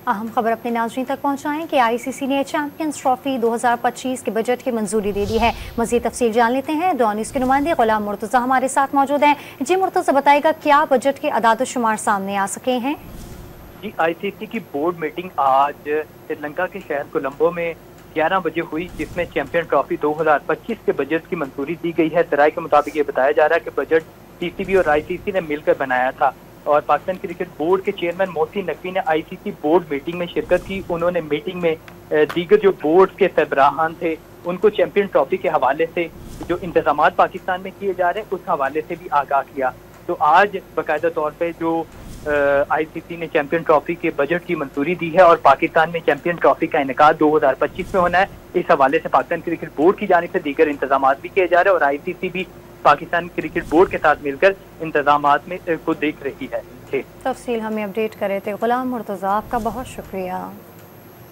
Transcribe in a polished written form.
अहम खबर अपने नाज़रीन तक पहुँचाएं कि ICC ने चैंपियंस ट्रॉफी 2025 के बजट की मंजूरी दे दी है। मज़ीद तफसील जान लेते हैं। डॉनिस के नुमाइंदे गुलाम मुर्तज़ा हमारे साथ मौजूद हैं। जी मुर्तज़ा, बताएगा क्या बजट के अदाद-ओ-शुमार सामने आ सके हैं? जी, ICC की बोर्ड मीटिंग आज श्रीलंका के शहर कोलंबो में 11 बजे हुई, जिसमें चैंपियन ट्रॉफी 2025 के बजट की मंजूरी दी गई है। दराए के मुताबिक ये बताया जा रहा है कि बजट PCB और ICC ने मिलकर बनाया था और पाकिस्तान क्रिकेट बोर्ड के चेयरमैन मोहसिन नकवी ने ICC बोर्ड मीटिंग में शिरकत की। उन्होंने मीटिंग में दीगर जो बोर्ड के सरबराहान थे उनको चैंपियन ट्रॉफी के हवाले से जो इंतजाम पाकिस्तान में किए जा रहे हैं उस हवाले से भी आगाह किया। तो आज बाकायदा तौर पर जो ICC ने चैंपियन ट्रॉफी के बजट की मंजूरी दी है और पाकिस्तान में चैंपियन ट्रॉफी का इनेकाद 2025 में होना है। इस हवाले से पाकिस्तान क्रिकेट बोर्ड की जानिब से दीगर इंतजाम भी किए जा रहे हैं और ICC भी पाकिस्तान क्रिकेट बोर्ड के साथ मिलकर इंतजामात में को देख रही है। तफसील हमें अपडेट करे थे गुलाम मुर्तज़ा, आपका बहुत शुक्रिया।